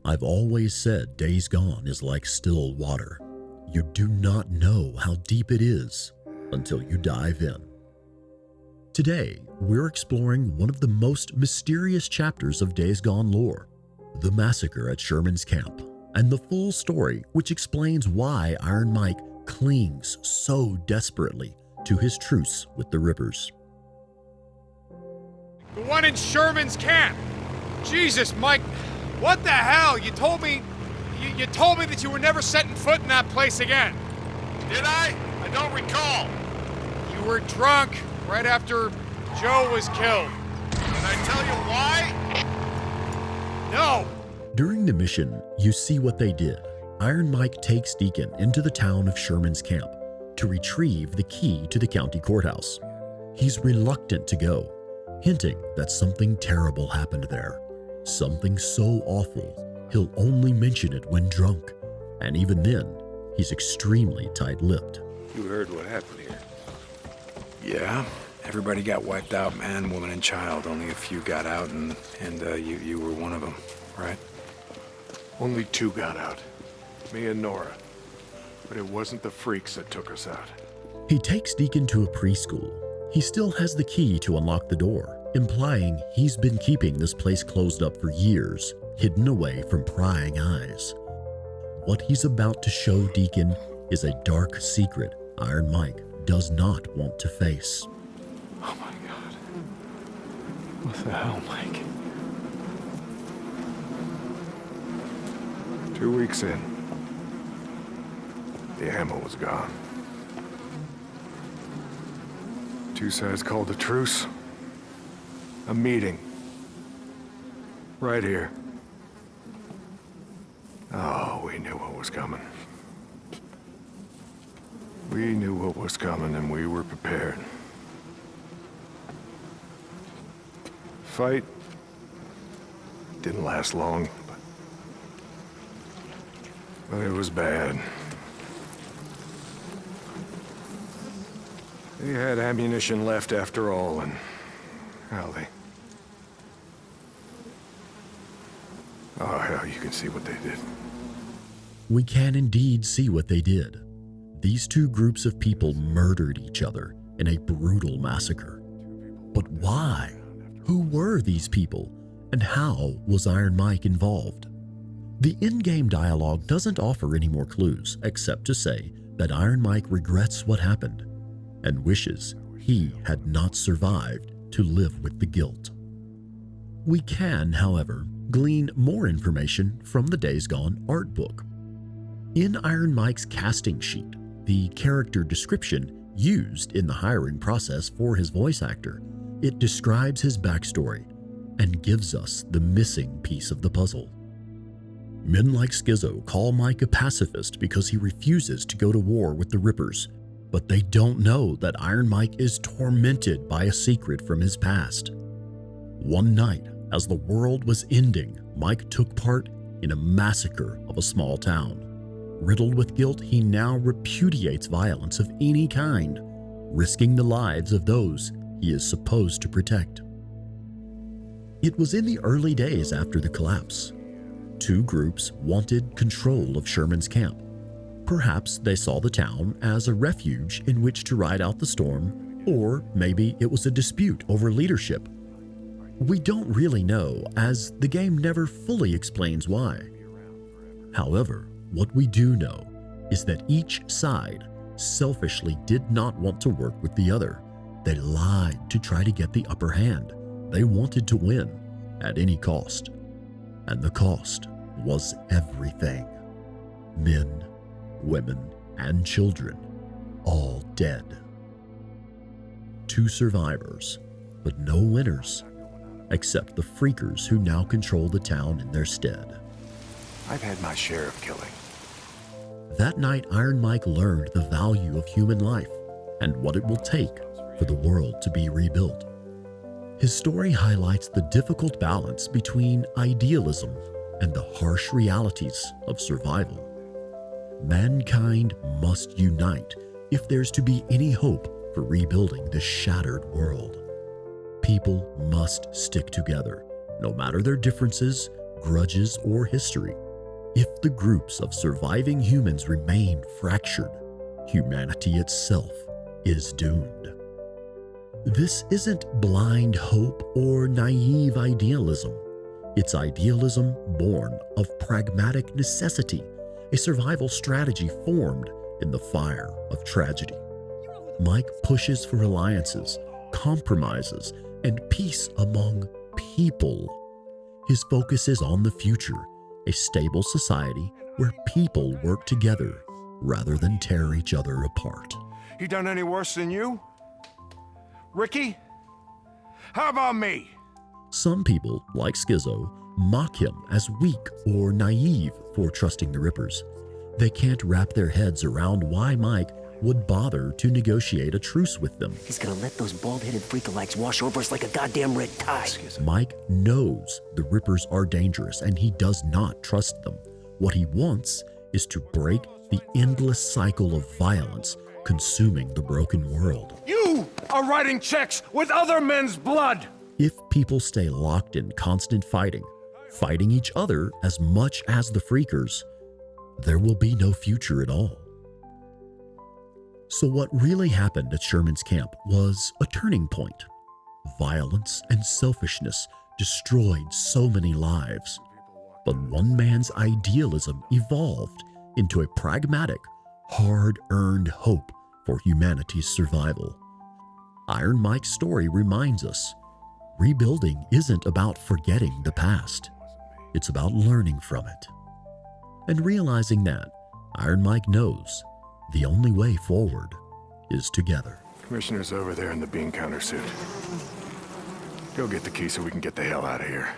I've always said Days Gone is like still water. You do not know how deep it is until you dive in. Today, we're exploring one of the most mysterious chapters of Days Gone lore, the massacre at Sherman's camp, and the full story which explains why Iron Mike clings so desperately to his truce with the Rippers. The one in Sherman's camp! Jesus, Mike, what the hell? You told me that you were never setting foot in that place again. Did I? I don't recall. You were drunk right after Joe was killed. Can I tell you why? No! During the mission, you see what they did. Iron Mike takes Deacon into the town of Sherman's camp to retrieve the key to the county courthouse. He's reluctant to go, hinting that something terrible happened there. Something so awful, he'll only mention it when drunk. And even then, he's extremely tight-lipped. You heard what happened here. Yeah, everybody got wiped out, man, woman, and child. Only a few got out, and you were one of them, right? Only 2 got out. Me and Nora. But it wasn't the freaks that took us out. He takes Deacon to a preschool. He still has the key to unlock the door, implying he's been keeping this place closed up for years, hidden away from prying eyes. What he's about to show Deacon is a dark secret Iron Mike does not want to face. Oh my God. What the hell, Mike? 2 weeks in. The ammo was gone. 2 sides called a truce. A meeting. Right here. Oh, we knew what was coming. We knew what was coming and we were prepared. Fight didn't last long, but it was bad. They had ammunition left after all, and oh hell, you can see what they did. We can indeed see what they did. These 2 groups of people murdered each other in a brutal massacre. But why? Who were these people? And how was Iron Mike involved? The in-game dialogue doesn't offer any more clues, except to say that Iron Mike regrets what happened and wishes he had not survived to live with the guilt. We can, however, glean more information from the Days Gone art book. In Iron Mike's casting sheet, the character description used in the hiring process for his voice actor, it describes his backstory and gives us the missing piece of the puzzle. Men like Schizo call Mike a pacifist because he refuses to go to war with the Rippers, but they don't know that Iron Mike is tormented by a secret from his past. One night, as the world was ending, Mike took part in a massacre of a small town. Riddled with guilt, he now repudiates violence of any kind, risking the lives of those he is supposed to protect. It was in the early days after the collapse. 2 groups wanted control of Sherman's camp. Perhaps they saw the town as a refuge in which to ride out the storm, or maybe it was a dispute over leadership. We don't really know, as the game never fully explains why. However, what we do know is that each side selfishly did not want to work with the other. They lied to try to get the upper hand. They wanted to win at any cost. And the cost was everything. Men, women, and children, all dead. 2 survivors, but no winners, except the freakers who now control the town in their stead. I've had my share of killing. That night, Iron Mike learned the value of human life and what it will take for the world to be rebuilt. His story highlights the difficult balance between idealism and the harsh realities of survival. Mankind must unite if there's to be any hope for rebuilding this shattered world. People must stick together, no matter their differences, grudges or history. If the groups of surviving humans remain fractured, humanity itself is doomed. This isn't blind hope or naive idealism. It's idealism born of pragmatic necessity, a survival strategy formed in the fire of tragedy. Mike pushes for alliances, compromises, and peace among people. His focus is on the future, a stable society where people work together rather than tear each other apart. He done any worse than you? Ricky? How about me? Some people, like Schizo, mock him as weak or naive for trusting the Rippers. They can't wrap their heads around why Mike would bother to negotiate a truce with them. He's gonna let those bald-headed freakalikes wash over us like a goddamn red tide. Mike knows the Rippers are dangerous and he does not trust them. What he wants is to break the endless cycle of violence consuming the broken world. You are writing checks with other men's blood! If people stay locked in constant fighting each other as much as the Freakers, there will be no future at all. So what really happened at Sherman's camp was a turning point. Violence and selfishness destroyed so many lives. But one man's idealism evolved into a pragmatic, hard-earned hope for humanity's survival. Iron Mike's story reminds us, rebuilding isn't about forgetting the past. It's about learning from it. And realizing that, Iron Mike knows the only way forward is together. Commissioner's over there in the bean counter suit. Go get the key so we can get the hell out of here.